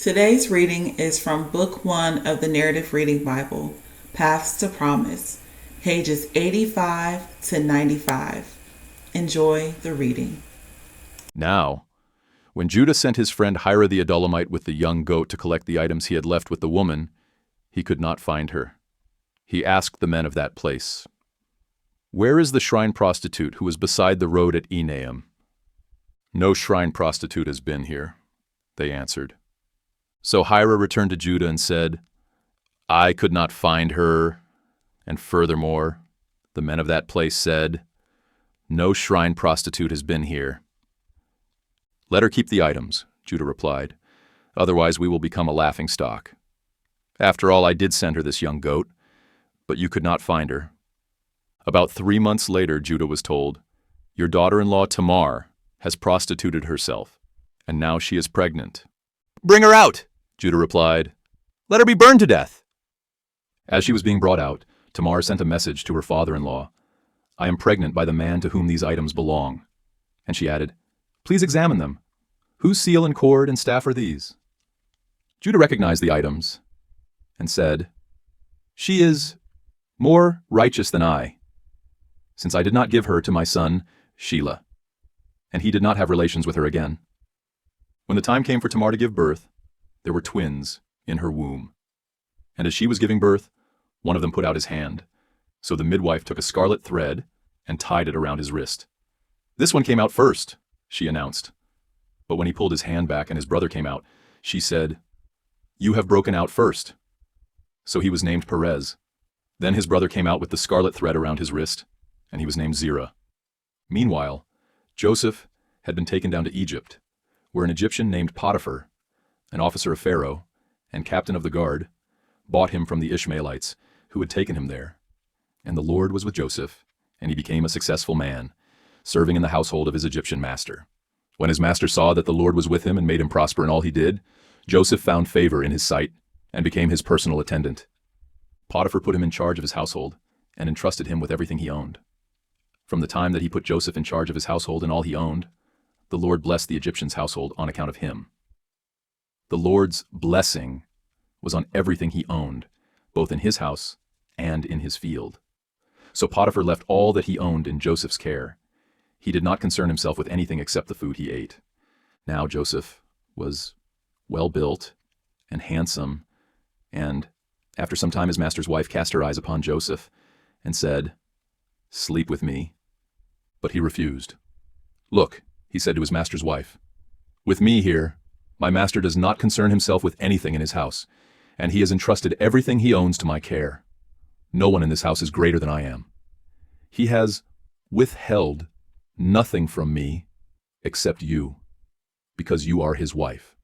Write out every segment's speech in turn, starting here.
Today's reading is from Book 1 of the Narrative Reading Bible, Paths to Promise, pages 85 to 95. Enjoy the reading. Now, when Judah sent his friend Hira the Adullamite with the young goat to collect the items he had left with the woman, he could not find her. He asked the men of that place, "Where is the shrine prostitute who was beside the road at Enaim?" "No shrine prostitute has been here," they answered. So Hira returned to Judah and said, "I could not find her." And furthermore, the men of that place said, "No shrine prostitute has been here." "Let her keep the items," Judah replied. "Otherwise we will become a laughingstock. After all, I did send her this young goat, but you could not find her." About 3 months later, Judah was told, "Your daughter-in-law Tamar has prostituted herself, and now she is pregnant." "Bring her out," Judah replied. "Let her be burned to death." As she was being brought out, Tamar sent a message to her father-in-law, "I am pregnant by the man to whom these items belong." And she added, "Please examine them. Whose seal and cord and staff are these?" Judah recognized the items and said, "She is more righteous than I, since I did not give her to my son Shelah." And he did not have relations with her again. When the time came for Tamar to give birth, there were twins in her womb. And as she was giving birth, one of them put out his hand. So the midwife took a scarlet thread and tied it around his wrist. "This one came out first," she announced. But when he pulled his hand back and his brother came out, she said, "You have broken out first." So he was named Perez. Then his brother came out with the scarlet thread around his wrist, and he was named Zerah. Meanwhile, Joseph had been taken down to Egypt, where an Egyptian named Potiphar, an officer of Pharaoh and captain of the guard, bought him from the Ishmaelites who had taken him there. And the Lord was with Joseph, and he became a successful man, serving in the household of his Egyptian master. When his master saw that the Lord was with him and made him prosper in all he did, Joseph found favor in his sight and became his personal attendant. Potiphar put him in charge of his household and entrusted him with everything he owned. From the time that he put Joseph in charge of his household and all he owned, the Lord blessed the Egyptian's household on account of him. The Lord's blessing was on everything he owned, both in his house and in his field. So Potiphar left all that he owned in Joseph's care. He did not concern himself with anything except the food he ate. Now Joseph was well-built and handsome, and after some time his master's wife cast her eyes upon Joseph and said, "Sleep with me." But he refused. "Look," he said to his master's wife, "with me here, my master does not concern himself with anything in his house, and he has entrusted everything he owns to my care. No one in this house is greater than I am. He has withheld nothing from me except you, because you are his wife.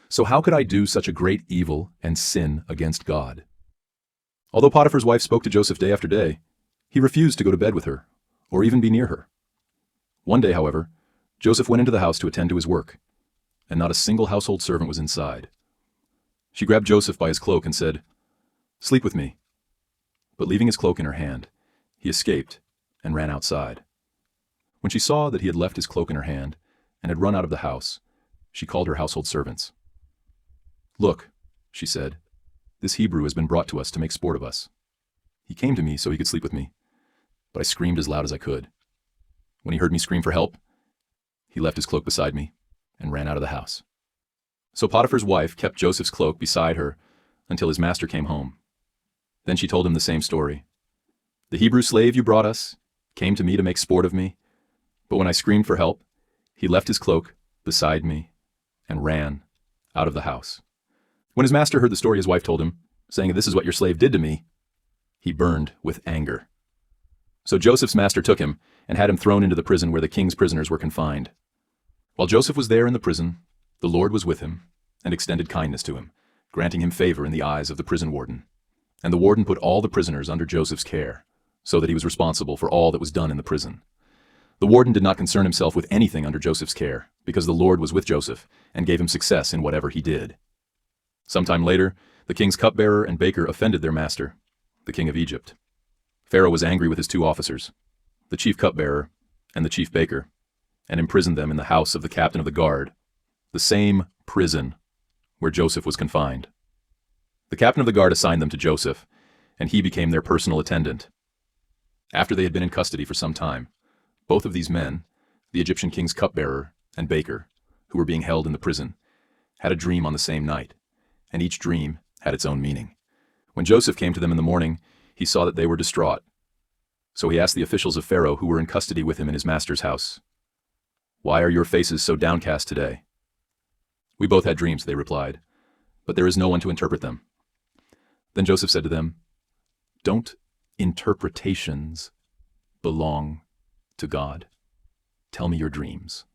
So how could I do such a great evil and sin against God?" Although Potiphar's wife spoke to Joseph day after day, he refused to go to bed with her, or even be near her. One day, however, Joseph went into the house to attend to his work, and not a single household servant was inside. She grabbed Joseph by his cloak and said, "Sleep with me." But leaving his cloak in her hand, he escaped and ran outside. When she saw that he had left his cloak in her hand and had run out of the house, she called her household servants. "Look," she said, "this Hebrew has been brought to us to make sport of us. He came to me so he could sleep with me, but I screamed as loud as I could. When he heard me scream for help, he left his cloak beside me and ran out of the house." So Potiphar's wife kept Joseph's cloak beside her until his master came home. Then she told him the same story. "The Hebrew slave you brought us came to me to make sport of me, but when I screamed for help, he left his cloak beside me and ran out of the house." When his master heard the story his wife told him, saying, "This is what your slave did to me," he burned with anger. So Joseph's master took him and had him thrown into the prison where the king's prisoners were confined. While Joseph was there in the prison, the Lord was with him and extended kindness to him, granting him favor in the eyes of the prison warden. And the warden put all the prisoners under Joseph's care, so that he was responsible for all that was done in the prison. The warden did not concern himself with anything under Joseph's care, because the Lord was with Joseph and gave him success in whatever he did. Sometime later, the king's cupbearer and baker offended their master, the king of Egypt. Pharaoh was angry with his 2 officers, the chief cupbearer and the chief baker, and imprisoned them in the house of the captain of the guard, the same prison where Joseph was confined. The captain of the guard assigned them to Joseph, and he became their personal attendant. After they had been in custody for some time, both of these men, the Egyptian king's cupbearer and baker, who were being held in the prison, had a dream on the same night, and each dream had its own meaning. When Joseph came to them in the morning, he saw that they were distraught. So he asked the officials of Pharaoh who were in custody with him in his master's house, "Why are your faces so downcast today?" "We both had dreams," they replied, "but there is no one to interpret them." Then Joseph said to them, "Don't interpretations belong to God? Tell me your dreams."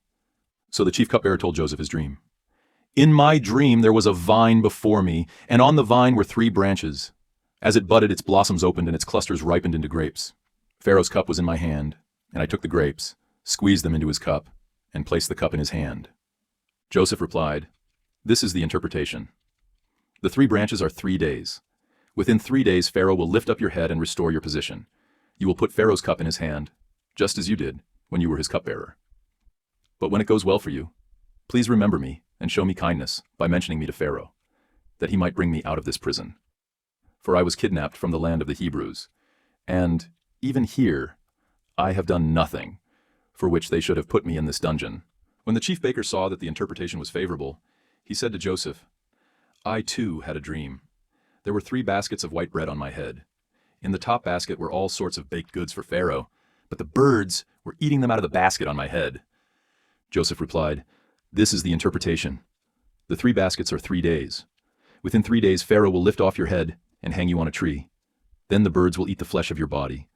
So the chief cupbearer told Joseph his dream. "In my dream there was a vine before me, and on the vine were 3 branches. As it budded, its blossoms opened, and its clusters ripened into grapes. Pharaoh's cup was in my hand, and I took the grapes, squeezed them into his cup, and placed the cup in his hand." Joseph replied, "This is the interpretation. The 3 branches are 3 days. Within 3 days Pharaoh will lift up your head and restore your position. You will put Pharaoh's cup in his hand, just as you did when you were his cupbearer. But when it goes well for you, please remember me and show me kindness by mentioning me to Pharaoh, that he might bring me out of this prison. For I was kidnapped from the land of the Hebrews, and even here I have done nothing for which they should have put me in this dungeon." When the chief baker saw that the interpretation was favorable, he said to Joseph, "I too had a dream. There were 3 baskets of white bread on my head. In the top basket were all sorts of baked goods for Pharaoh, but the birds were eating them out of the basket on my head." Joseph replied, "This is the interpretation. The 3 baskets are 3 days. Within 3 days Pharaoh will lift off your head and hang you on a tree. Then the birds will eat the flesh of your body.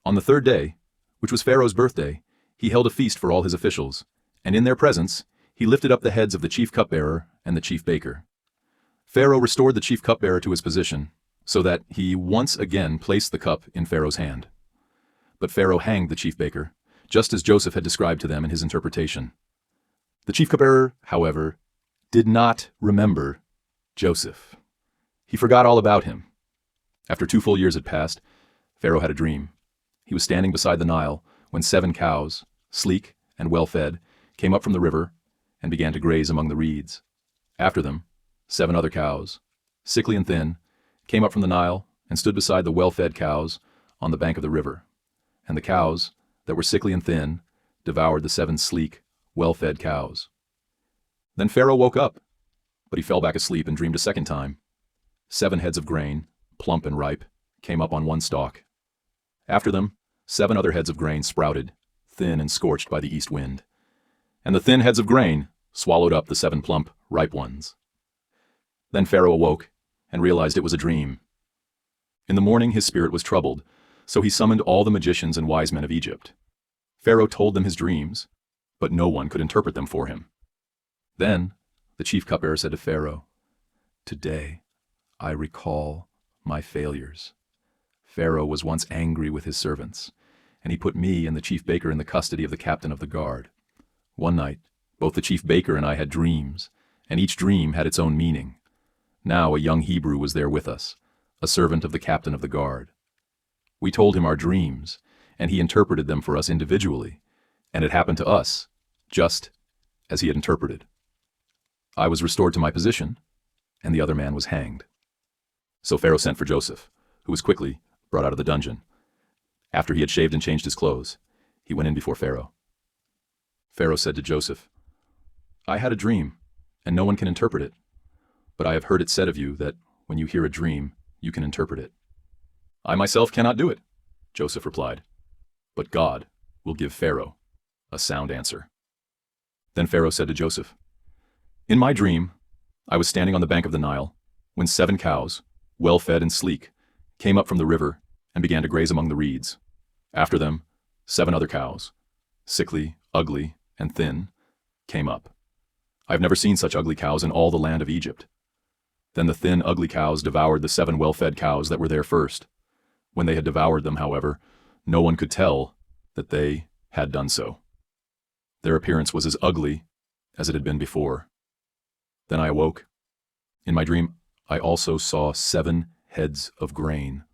On the 3rd day, which was Pharaoh's birthday, he held a feast for all his officials, and in their presence he lifted up the heads of the chief cupbearer and the chief baker. Pharaoh restored the chief cupbearer to his position, so that he once again placed the cup in Pharaoh's hand. But Pharaoh hanged the chief baker, just as Joseph had described to them in his interpretation. The chief cupbearer, however, did not remember Joseph. He forgot all about him. After 2 full years had passed, Pharaoh had a dream. He was standing beside the Nile when 7 cows, sleek and well-fed, came up from the river and began to graze among the reeds. After them, 7 other cows, sickly and thin, came up from the Nile and stood beside the well-fed cows on the bank of the river. And the cows that were sickly and thin devoured the 7 sleek, well-fed cows. Then Pharaoh woke up, but he fell back asleep and dreamed a second time. 7 heads of grain, plump and ripe, came up on one stalk. After them, 7 other heads of grain sprouted, thin and scorched by the east wind. And the thin heads of grain swallowed up the 7 plump, ripe ones. Then Pharaoh awoke and realized it was a dream. In the morning his spirit was troubled, so he summoned all the magicians and wise men of Egypt. Pharaoh told them his dreams, but no one could interpret them for him. Then the chief cupbearer said to Pharaoh, "Today I recall my failures. Pharaoh was once angry with his servants, and he put me and the chief baker in the custody of the captain of the guard. One night, both the chief baker and I had dreams, and each dream had its own meaning. Now a young Hebrew was there with us, a servant of the captain of the guard. We told him our dreams, and he interpreted them for us individually, and it happened to us, just as he had interpreted. I was restored to my position, and the other man was hanged." So Pharaoh sent for Joseph, who was quickly brought out of the dungeon. After he had shaved and changed his clothes, he went in before Pharaoh. Pharaoh said to Joseph, "I had a dream, and no one can interpret it. But I have heard it said of you that when you hear a dream, you can interpret it." "I myself cannot do it," Joseph replied. "But God will give Pharaoh a sound answer." Then Pharaoh said to Joseph, "In my dream, I was standing on the bank of the Nile when 7 cows, well-fed and sleek, came up from the river and began to graze among the reeds. After them, 7 other cows, sickly, ugly, and thin, came up. I have never seen such ugly cows in all the land of Egypt. Then the thin, ugly cows devoured the 7 well-fed cows that were there first. When they had devoured them, however, no one could tell that they had done so. Their appearance was as ugly as it had been before. Then I awoke. In my dream, I also saw 7 heads of grain,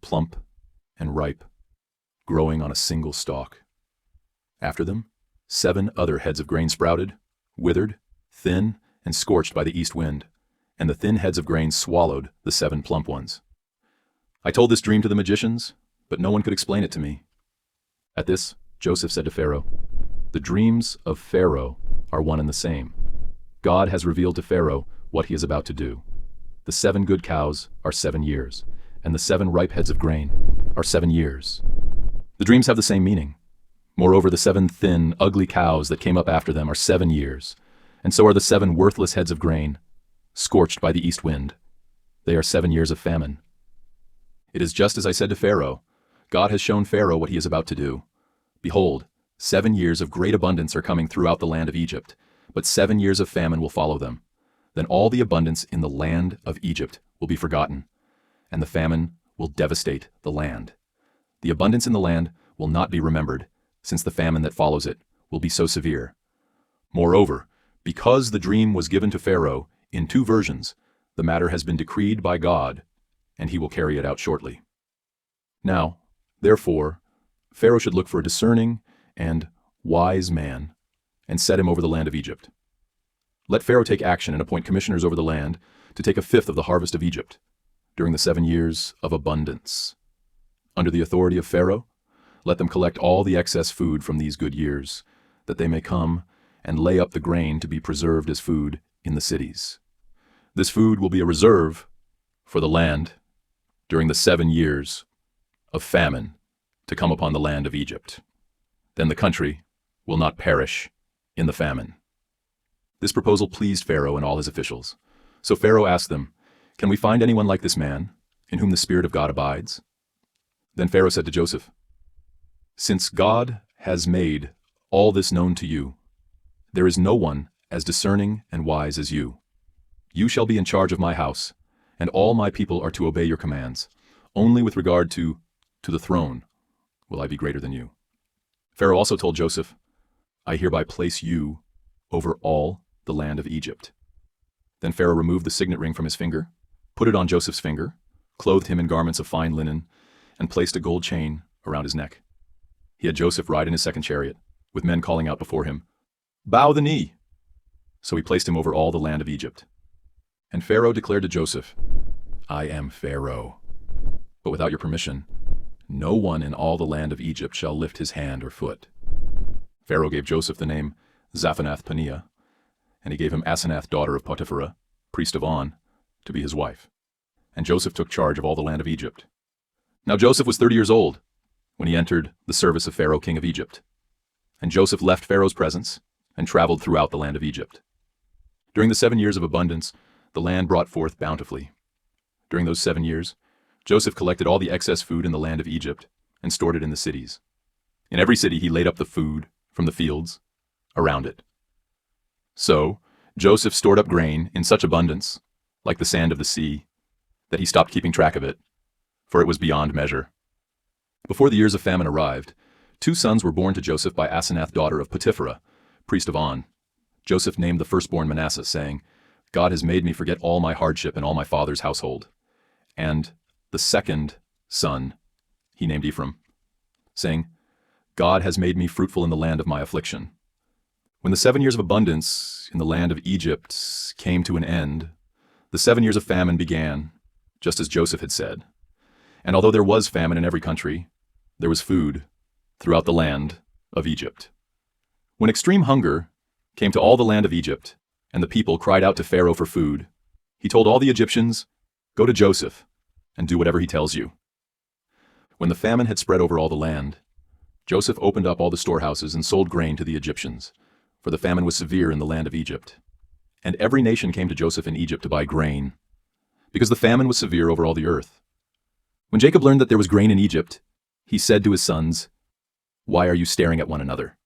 plump and ripe, growing on a single stalk. After them, 7 other heads of grain sprouted, withered, thin, and scorched by the east wind, and the thin heads of grain swallowed the 7 plump ones. I told this dream to the magicians, but no one could explain it to me. At this, Joseph said to Pharaoh, "The dreams of Pharaoh are one and the same. God has revealed to Pharaoh what he is about to do. The 7 good cows are 7 years, and the 7 ripe heads of grain are 7 years. The dreams have the same meaning. Moreover, the 7 thin, ugly cows that came up after them are 7 years, and so are the 7 worthless heads of grain, scorched by the east wind. They are 7 years of famine. It is just as I said to Pharaoh. God has shown Pharaoh what he is about to do. Behold, 7 years of great abundance are coming throughout the land of Egypt, but 7 years of famine will follow them. Then all the abundance in the land of Egypt will be forgotten, and the famine will devastate the land. The abundance in the land will not be remembered, since the famine that follows it will be so severe. Moreover, because the dream was given to Pharaoh in 2 versions, the matter has been decreed by God, and he will carry it out shortly. Now, therefore, Pharaoh should look for a discerning and wise man and set him over the land of Egypt. Let Pharaoh take action and appoint commissioners over the land to take 1/5 of the harvest of Egypt during the 7 years of abundance. Under the authority of Pharaoh, let them collect all the excess food from these good years, that they may come and lay up the grain to be preserved as food in the cities. This food will be a reserve for the land during the 7 years of famine to come upon the land of Egypt. Then the country will not perish in the famine." This proposal pleased Pharaoh and all his officials. So Pharaoh asked them, "Can we find anyone like this man, in whom the Spirit of God abides?" Then Pharaoh said to Joseph, "Since God has made all this known to you, there is no one as discerning and wise as you. You shall be in charge of my house, and all my people are to obey your commands. Only with regard to the throne will I be greater than you." Pharaoh also told Joseph, "I hereby place you over all the land of Egypt." Then Pharaoh removed the signet ring from his finger, put it on Joseph's finger, clothed him in garments of fine linen, and placed a gold chain around his neck. He had Joseph ride in his 2nd chariot, with men calling out before him, "Bow the knee!" So he placed him over all the land of Egypt. And Pharaoh declared to Joseph, "I am Pharaoh, but without your permission, no one in all the land of Egypt shall lift his hand or foot." Pharaoh gave Joseph the name Zaphanath-Paneah, and he gave him Asenath, daughter of Potiphera, priest of On, to be his wife. And Joseph took charge of all the land of Egypt. Now Joseph was 30 years old when he entered the service of Pharaoh, king of Egypt. And Joseph left Pharaoh's presence and traveled throughout the land of Egypt. During the 7 years of abundance, the land brought forth bountifully. During those 7 years, Joseph collected all the excess food in the land of Egypt and stored it in the cities. In every city he laid up the food from the fields around it. So Joseph stored up grain in such abundance, like the sand of the sea, that he stopped keeping track of it, for it was beyond measure. Before the years of famine arrived, 2 sons were born to Joseph by Asenath, daughter of Potiphera, priest of On. Joseph named the firstborn Manasseh, saying, "God has made me forget all my hardship and all my father's household." And the 2nd son he named Ephraim, saying, "God has made me fruitful in the land of my affliction." When the 7 years of abundance in the land of Egypt came to an end, the 7 years of famine began, just as Joseph had said. And although there was famine in every country, there was food throughout the land of Egypt. When extreme hunger came to all the land of Egypt, and the people cried out to Pharaoh for food, he told all the Egyptians, "Go to Joseph and do whatever he tells you." When the famine had spread over all the land, Joseph opened up all the storehouses and sold grain to the Egyptians, for the famine was severe in the land of Egypt. And every nation came to Joseph in Egypt to buy grain, because the famine was severe over all the earth. When Jacob learned that there was grain in Egypt, he said to his sons, "Why are you staring at one another?"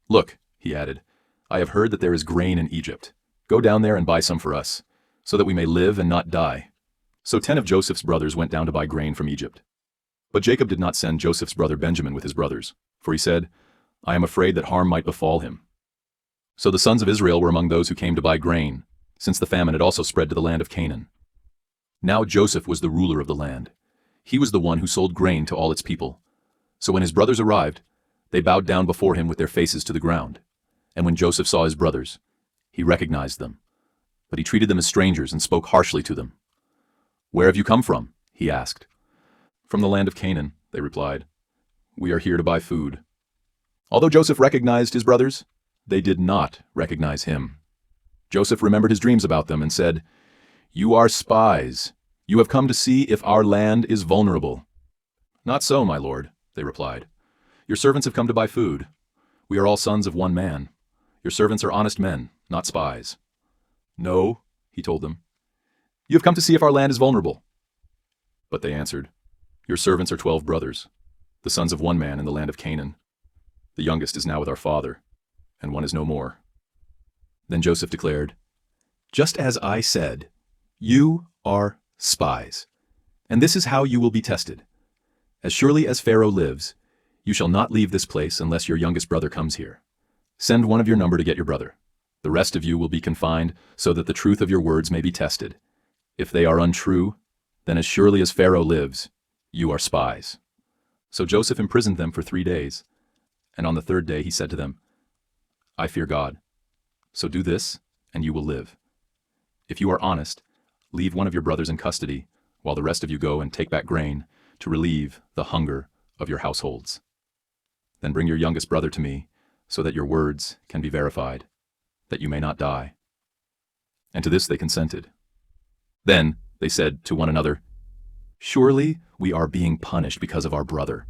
"Look," he added, "I have heard that there is grain in Egypt. Go down there and buy some for us, so that we may live and not die." So 10 of Joseph's brothers went down to buy grain from Egypt. But Jacob did not send Joseph's brother Benjamin with his brothers, for he said, "I am afraid that harm might befall him." So the sons of Israel were among those who came to buy grain, since the famine had also spread to the land of Canaan. Now Joseph was the ruler of the land. He was the one who sold grain to all its people. So when his brothers arrived, they bowed down before him with their faces to the ground. And when Joseph saw his brothers, He recognized them, but he treated them as strangers and spoke harshly to them. "Where have you come from?" he asked. "From the land of Canaan," they replied. "We are here to buy food." Although Joseph recognized his brothers, they did not recognize him. Joseph remembered his dreams about them and said, "You are spies. You have come to see if our land is vulnerable." "Not so, my lord," they replied. "Your servants have come to buy food. We are all sons of one man. Your servants are honest men, not spies." "No," he told them. "You have come to see if our land is vulnerable." But they answered, "Your servants are 12 brothers, the sons of one man in the land of Canaan. The youngest is now with our father, and one is no more." Then Joseph declared, "Just as I said, you are spies, and this is how you will be tested. As surely as Pharaoh lives, you shall not leave this place unless your youngest brother comes here. Send one of your number to get your brother. The rest of you will be confined so that the truth of your words may be tested. If they are untrue, then as surely as Pharaoh lives, you are spies." So Joseph imprisoned them for 3 days, and on the 3rd day he said to them, "I fear God, so do this, and you will live. If you are honest, leave one of your brothers in custody, while the rest of you go and take back grain to relieve the hunger of your households. Then bring your youngest brother to me, so that your words can be verified, that you may not die." And to this they consented. Then they said to one another, "Surely we are being punished because of our brother.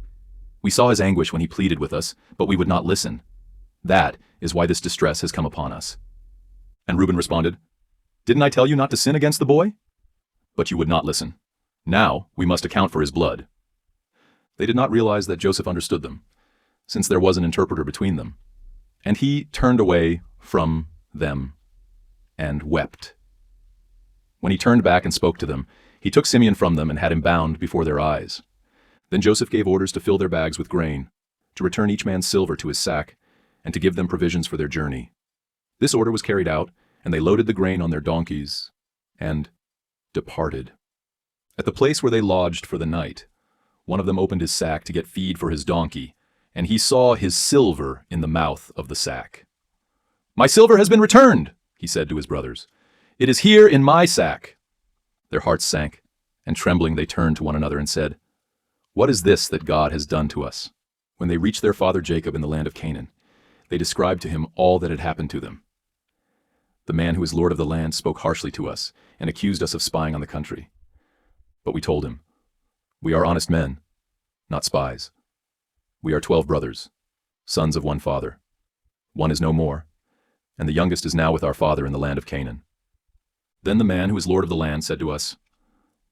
We saw his anguish when he pleaded with us, but we would not listen. That is why this distress has come upon us." And Reuben responded, "Didn't I tell you not to sin against the boy? But you would not listen. Now we must account for his blood." They did not realize that Joseph understood them, since there was an interpreter between them. And he turned away from them and wept. When he turned back and spoke to them, he took Simeon from them and had him bound before their eyes. Then Joseph gave orders to fill their bags with grain, to return each man's silver to his sack, and to give them provisions for their journey. This order was carried out, and they loaded the grain on their donkeys and departed. At the place where they lodged for the night, one of them opened his sack to get feed for his donkey, and he saw his silver in the mouth of the sack. "My silver has been returned," he said to his brothers. "It is here in my sack." Their hearts sank, and trembling they turned to one another and said, "What is this that God has done to us?" When they reached their father Jacob in the land of Canaan, they described to him all that had happened to them. "The man who is lord of the land spoke harshly to us and accused us of spying on the country. But we told him, 'We are honest men, not spies. We are 12 brothers, sons of one father. One is no more, and the youngest is now with our father in the land of Canaan.' Then the man who is lord of the land said to us,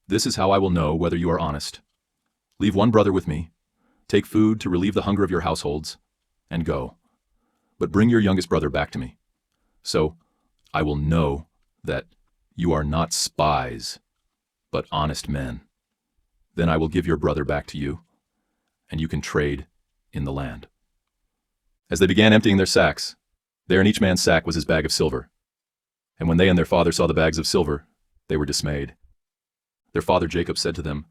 'This is how I will know whether you are honest. Leave one brother with me, take food to relieve the hunger of your households, and go. But bring your youngest brother back to me. So I will know that you are not spies, but honest men. Then I will give your brother back to you, and you can trade in the land.' As they began emptying their sacks, there in each man's sack was his bag of silver. And when they and their father saw the bags of silver, they were dismayed. Their father Jacob said to them,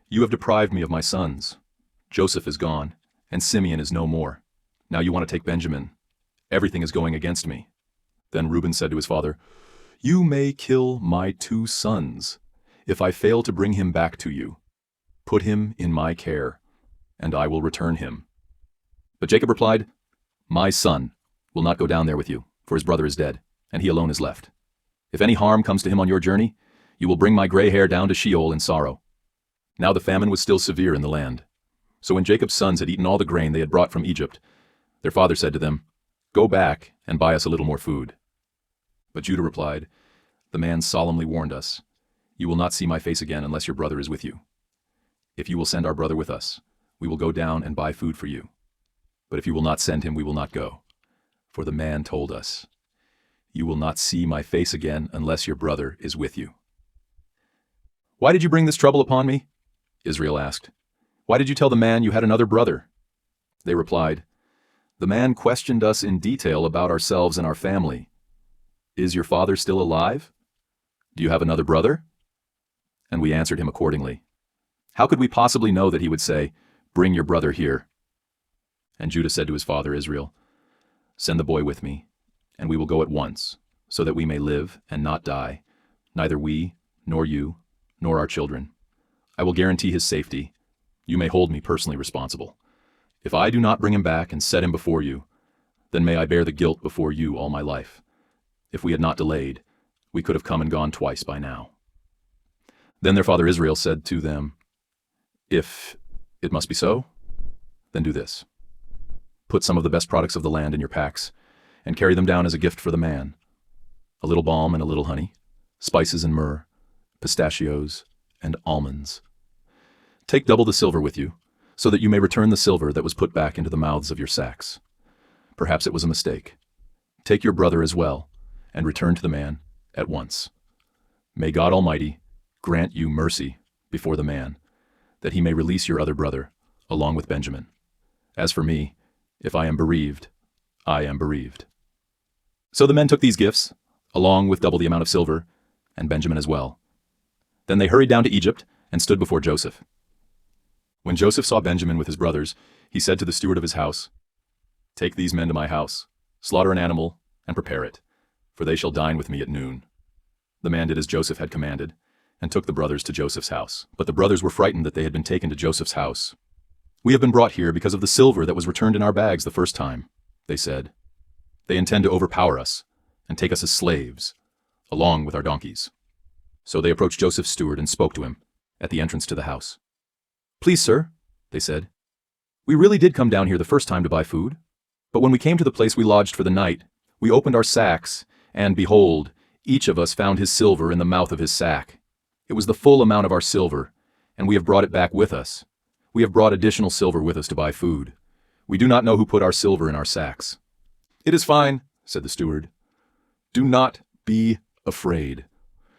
'You have deprived me of my sons. Joseph is gone, and Simeon is no more. Now you want to take Benjamin. Everything is going against me.' Then Reuben said to his father, 'You may kill my 2 sons if I fail to bring him back to you. Put him in my care, and I will return him.' But Jacob replied, 'My son will not go down there with you, for his brother is dead, and he alone is left. If any harm comes to him on your journey, you will bring my gray hair down to Sheol in sorrow.' Now the famine was still severe in the land. So when Jacob's sons had eaten all the grain they had brought from Egypt, their father said to them, 'Go back and buy us a little more food.' But Judah replied, 'The man solemnly warned us, "You will not see my face again unless your brother is with you. If you will send our brother with us, we will go down and buy food for you. But if you will not send him, we will not go. For the man told us, "You will not see my face again unless your brother is with you." "Why did you bring this trouble upon me?" Israel asked. "Why did you tell the man you had another brother?" They replied, "The man questioned us in detail about ourselves and our family. 'Is your father still alive? Do you have another brother?' And we answered him accordingly. How could we possibly know that he would say, 'Bring your brother here'?" And Judah said to his father Israel, "Send the boy with me, and we will go at once, so that we may live and not die, neither we, nor you, nor our children. I will guarantee his safety. You may hold me personally responsible. If I do not bring him back and set him before you, then may I bear the guilt before you all my life. If we had not delayed, we could have come and gone twice by now." Then their father Israel said to them, "If it must be so, then do this. Put some of the best products of the land in your packs, and carry them down as a gift for the man. A little balm and a little honey, spices and myrrh, pistachios and almonds. Take double the silver with you, so that you may return the silver that was put back into the mouths of your sacks. Perhaps it was a mistake. Take your brother as well, and return to the man at once. May God Almighty grant you mercy before the man, that he may release your other brother, along with Benjamin. As for me, if I am bereaved, I am bereaved." So the men took these gifts, along with double the amount of silver, and Benjamin as well. Then they hurried down to Egypt and stood before Joseph. When Joseph saw Benjamin with his brothers, he said to the steward of his house, "Take these men to my house, slaughter an animal, and prepare it, for they shall dine with me at noon." The man did as Joseph had commanded, and took the brothers to Joseph's house. But the brothers were frightened that they had been taken to Joseph's house. "We have been brought here because of the silver that was returned in our bags the first time," they said. "They intend to overpower us and take us as slaves, along with our donkeys." So they approached Joseph's steward and spoke to him at the entrance to the house. "Please, sir," they said, "we really did come down here the first time to buy food. But when we came to the place we lodged for the night, we opened our sacks, and behold, each of us found his silver in the mouth of his sack. It was the full amount of our silver, and we have brought it back with us. We have brought additional silver with us to buy food. We do not know who put our silver in our sacks." "It is fine," said the steward. "Do not be afraid.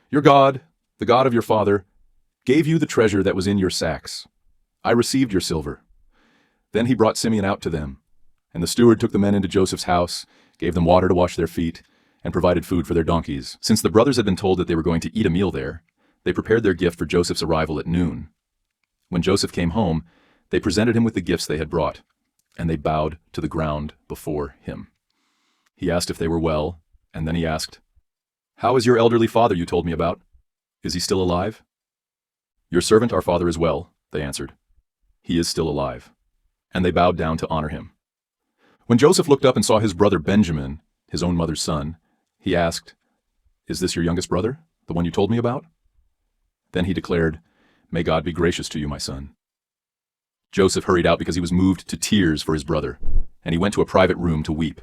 Your God, the God of your father, gave you the treasure that was in your sacks. I received your silver." Then he brought Simeon out to them, and the steward took the men into Joseph's house, gave them water to wash their feet, and provided food for their donkeys. Since the brothers had been told that they were going to eat a meal there, they prepared their gift for Joseph's arrival at noon. When Joseph came home, they presented him with the gifts they had brought, and they bowed to the ground before him. He asked if they were well, and then he asked, "How is your elderly father you told me about? Is he still alive?" "Your servant our father is well," they answered. "He is still alive." And they bowed down to honor him. When Joseph looked up and saw his brother Benjamin, his own mother's son, he asked, "Is this your youngest brother, the one you told me about?" Then he declared, "May God be gracious to you, my son." Joseph hurried out because he was moved to tears for his brother, and he went to a private room to weep.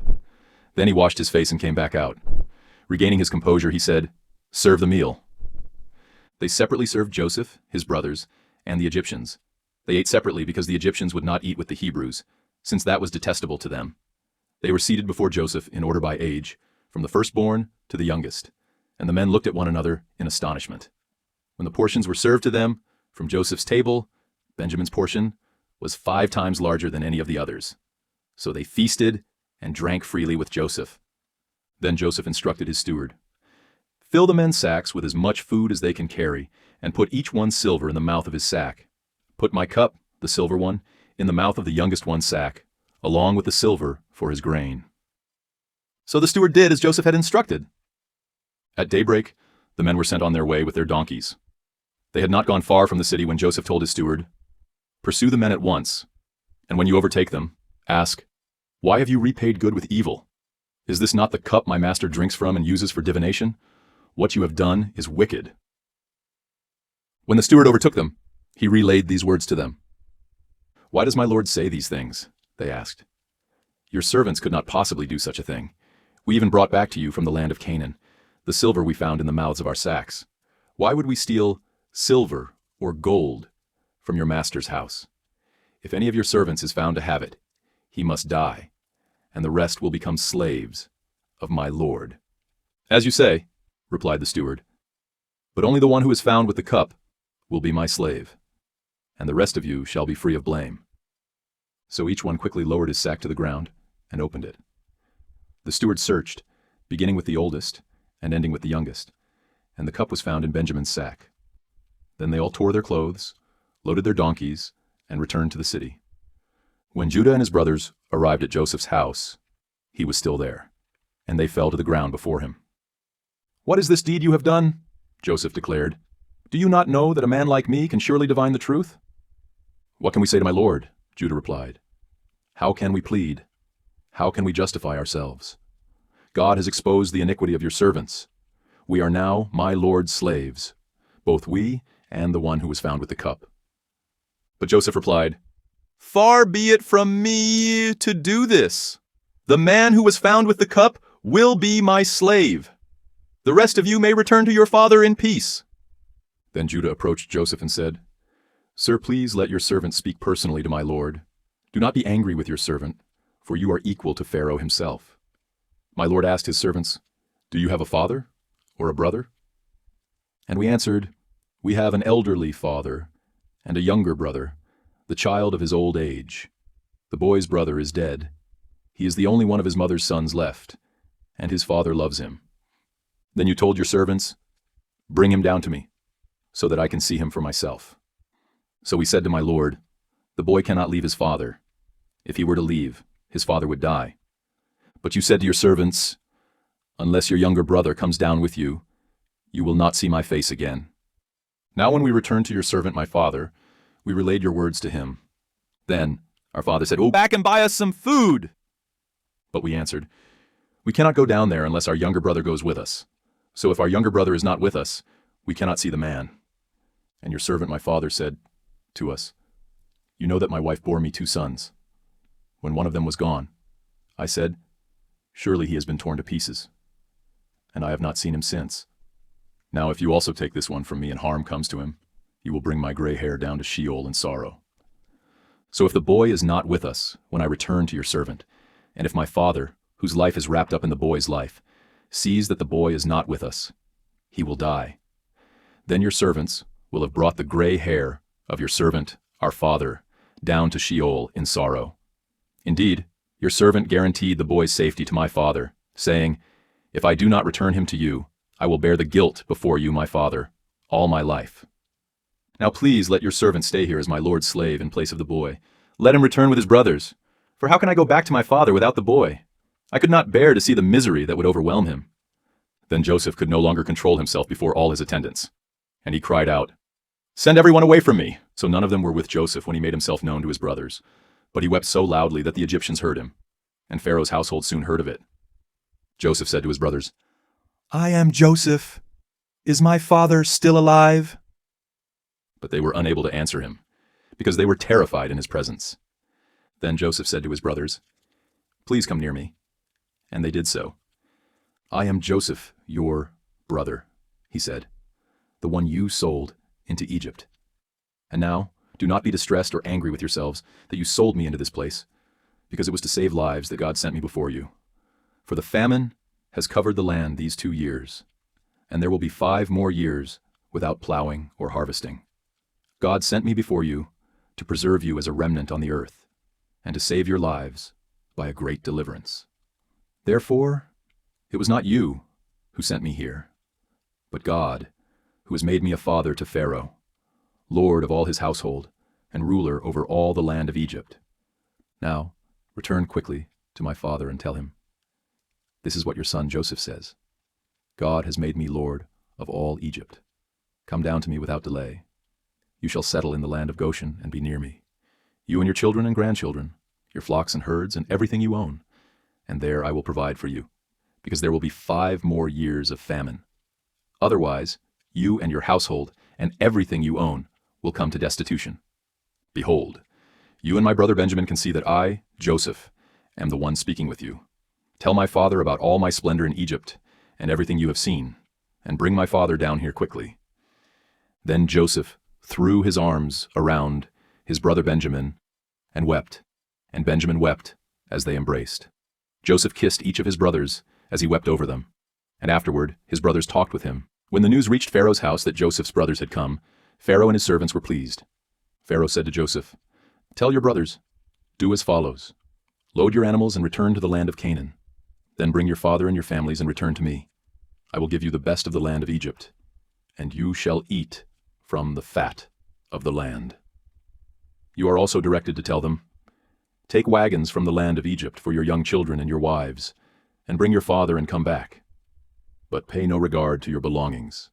Then he washed his face and came back out. Regaining his composure, he said, "Serve the meal." They separately served Joseph, his brothers, and the Egyptians. They ate separately because the Egyptians would not eat with the Hebrews, since that was detestable to them. They were seated before Joseph in order by age, from the firstborn to the youngest, and the men looked at one another in astonishment. When the portions were served to them from Joseph's table, Benjamin's portion was 5 times larger than any of the others. So they feasted and drank freely with Joseph. Then Joseph instructed his steward, "Fill the men's sacks with as much food as they can carry, and put each one's silver in the mouth of his sack. Put my cup, the silver one, in the mouth of the youngest one's sack, along with the silver for his grain." So the steward did as Joseph had instructed. At daybreak, the men were sent on their way with their donkeys. They had not gone far from the city when Joseph told his steward, "Pursue the men at once, and when you overtake them, ask, 'Why have you repaid good with evil? Is this not the cup my master drinks from and uses for divination? What you have done is wicked.'" When the steward overtook them, he relayed these words to them. "Why does my lord say these things?" they asked. "Your servants could not possibly do such a thing. We even brought back to you from the land of Canaan the silver we found in the mouths of our sacks. Why would we steal silver or gold from your master's house? If any of your servants is found to have it, he must die, and the rest will become slaves of my lord." "As you say," replied the steward, "but only the one who is found with the cup will be my slave, and the rest of you shall be free of blame." So each one quickly lowered his sack to the ground and opened it. The steward searched, beginning with the oldest and ending with the youngest, and the cup was found in Benjamin's sack. Then they all tore their clothes, loaded their donkeys, and returned to the city. When Judah and his brothers arrived at Joseph's house, he was still there, and they fell to the ground before him. "What is this deed you have done?" Joseph declared. "Do you not know that a man like me can surely divine the truth?" "What can we say to my lord?" Judah replied. "How can we plead? How can we justify ourselves? God has exposed the iniquity of your servants. We are now my lord's slaves, both we and the one who was found with the cup." But Joseph replied, "Far be it from me to do this. The man who was found with the cup will be my slave. The rest of you may return to your father in peace." Then Judah approached Joseph and said, "Sir, please let your servant speak personally to my lord. Do not be angry with your servant, for you are equal to Pharaoh himself." My lord asked his servants, "Do you have a father or a brother?" And we answered, "We have an elderly father and a younger brother, the child of his old age. The boy's brother is dead. He is the only one of his mother's sons left, and his father loves him. Then you told your servants, 'Bring him down to me, so that I can see him for myself.' So we said to my lord, 'The boy cannot leave his father. If he were to leave, his father would die.' But you said to your servants, 'Unless your younger brother comes down with you, you will not see my face again.' Now when we returned to your servant my father, we relayed your words to him. Then our father said, 'Go back and buy us some food.' But we answered, 'We cannot go down there unless our younger brother goes with us. So if our younger brother is not with us, we cannot see the man.' And your servant my father said to us, 'You know that my wife bore me 2 sons. When one of them was gone, I said, Surely he has been torn to pieces, and I have not seen him since. Now if you also take this one from me and harm comes to him, you will bring my gray hair down to Sheol in sorrow. So if the boy is not with us when I return to your servant, and if my father, whose life is wrapped up in the boy's life, sees that the boy is not with us, he will die. Then your servants will have brought the gray hair of your servant, our father, down to Sheol in sorrow. Indeed, your servant guaranteed the boy's safety to my father, saying, If I do not return him to you, I will bear the guilt before you, my father, all my life. Now please let your servant stay here as my lord's slave in place of the boy. Let him return with his brothers. For how can I go back to my father without the boy? I could not bear to see the misery that would overwhelm him." Then Joseph could no longer control himself before all his attendants, and he cried out, "Send everyone away from me!" So none of them were with Joseph when he made himself known to his brothers. But he wept so loudly that the Egyptians heard him, and Pharaoh's household soon heard of it. Joseph said to his brothers, "I am Joseph. Is my father still alive?" But they were unable to answer him, because they were terrified in his presence. Then Joseph said to his brothers, "Please come near me." And they did so. "I am Joseph, your brother," he said, "the one you sold into Egypt. And now, do not be distressed or angry with yourselves that you sold me into this place, because it was to save lives that God sent me before you. For the famine has covered the land these 2 years, and there will be 5 more years without plowing or harvesting. God sent me before you to preserve you as a remnant on the earth, and to save your lives by a great deliverance. Therefore, it was not you who sent me here, but God, who has made me a father to Pharaoh, lord of all his household, and ruler over all the land of Egypt. Now, return quickly to my father and tell him, This is what your son Joseph says. God has made me lord of all Egypt. Come down to me without delay. You shall settle in the land of Goshen and be near me, you and your children and grandchildren, your flocks and herds and everything you own, and there I will provide for you, because there will be 5 more years of famine. Otherwise, you and your household and everything you own will come to destitution. Behold, you and my brother Benjamin can see that I, Joseph, am the one speaking with you. Tell my father about all my splendor in Egypt and everything you have seen, and bring my father down here quickly." Then Joseph threw his arms around his brother Benjamin and wept, and Benjamin wept as they embraced. Joseph kissed each of his brothers as he wept over them, and afterward his brothers talked with him. When the news reached Pharaoh's house that Joseph's brothers had come, Pharaoh and his servants were pleased. Pharaoh said to Joseph, "Tell your brothers, do as follows. Load your animals and return to the land of Canaan. Then bring your father and your families and return to me. I will give you the best of the land of Egypt, and you shall eat from the fat of the land." You are also directed to tell them, "Take wagons from the land of Egypt for your young children and your wives, and bring your father and come back. but pay no regard to your belongings,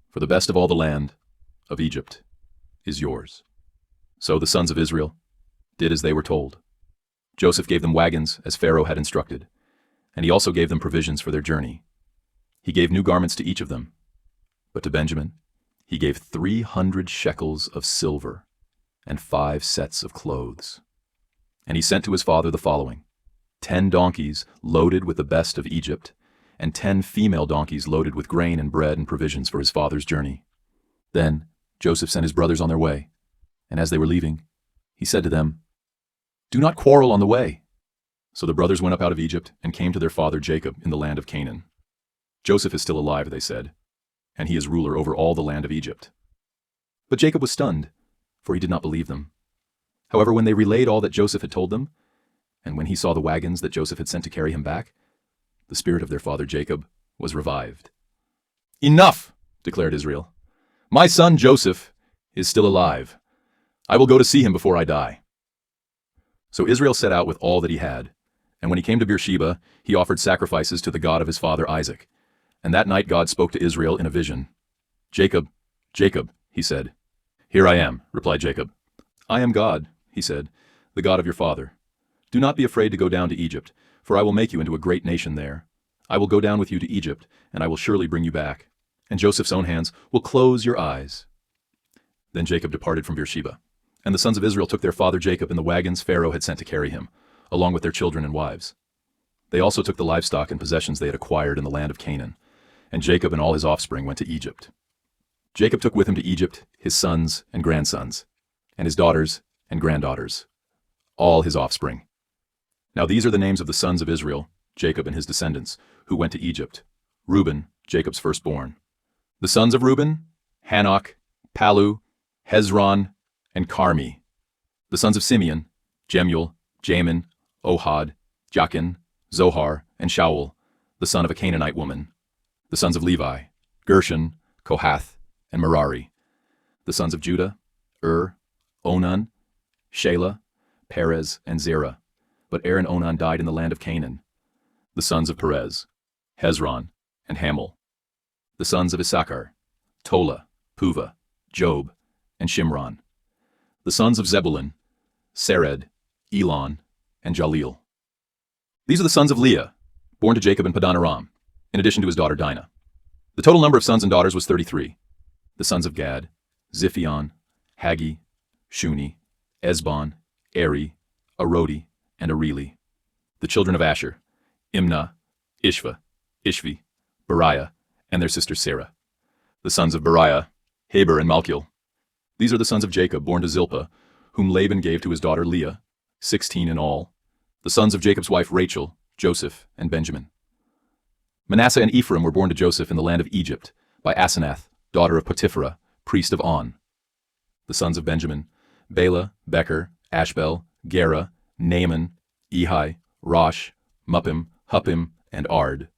for the best of all the land of Egypt is yours." So the sons of Israel did as they were told. Joseph gave them wagons as Pharaoh had instructed, and he also gave them provisions for their journey. He gave new garments to each of them, but to Benjamin he gave 300 shekels of silver and 5 sets of clothes. And he sent to his father the following: 10 donkeys loaded with the best of Egypt, and 10 female donkeys loaded with grain and bread and provisions for his father's journey. Then Joseph sent his brothers on their way, and as they were leaving, he said to them, "Do not quarrel on the way." So the brothers went up out of Egypt and came to their father Jacob in the land of Canaan. "Joseph is still alive," they said, "and he is ruler over all the land of Egypt." But Jacob was stunned, for he did not believe them. However, when they relayed all that Joseph had told them, and when he saw the wagons that Joseph had sent to carry him back, the spirit of their father Jacob was revived. "Enough," declared Israel. "My son Joseph is still alive. I will go to see him before I die." So Israel set out with all that he had, and when he came to Beersheba, he offered sacrifices to the God of his father Isaac. And that night God spoke to Israel in a vision. "Jacob, Jacob," he said. "Here I am," replied Jacob. "I am God," he said, "the God of your father. Do not be afraid to go down to Egypt, for I will make you into a great nation there. I will go down with you to Egypt, and I will surely bring you back, and Joseph's own hands will close your eyes." Then Jacob departed from Beersheba, and the sons of Israel took their father Jacob in the wagons Pharaoh had sent to carry him, along with their children and wives. They also took the livestock and possessions they had acquired in the land of Canaan, and Jacob and all his offspring went to Egypt. Jacob took with him to Egypt his sons and grandsons, and his daughters and granddaughters, all his offspring. Now these are the names of the sons of Israel, Jacob and his descendants, who went to Egypt: Reuben, Jacob's firstborn. The sons of Reuben: Hanok, Palu, Hezron, and Carmi. The sons of Simeon: Jemuel, Jamin, Ohad, Jachin, Zohar, and Shaul, the son of a Canaanite woman. The sons of Levi: Gershon, Kohath, and Merari. The sons of Judah: Onan, Shelah, Perez, and Zerah. But Er and Onan died in the land of Canaan. The sons of Perez: Hezron, and Hamul. The sons of Issachar: Tola, Puvah, Job, and Shimron. The sons of Zebulun: Sered, Elon, and Jaleel. These are the sons of Leah, born to Jacob in Padan Aram, in addition to his daughter Dinah. The total number of sons and daughters was 33. The sons of Gad: Ziphion, Haggi, Shuni, Esbon, Eri, Arodi, and Areli. The children of Asher: Imnah, Ishva, Ishvi, Beriah, and their sister Sarah. The sons of Beriah: Heber and Malchiel. These are the sons of Jacob, born to Zilpah, whom Laban gave to his daughter Leah, 16 in all. The sons of Jacob's wife Rachel: Joseph and Benjamin. Manasseh and Ephraim were born to Joseph in the land of Egypt by Asenath, daughter of Potipherah, priest of On. The sons of Benjamin: Bela, Becher, Ashbel, Gera, Naaman, Ehi, Rosh, Muppim, Huppim, and Ard.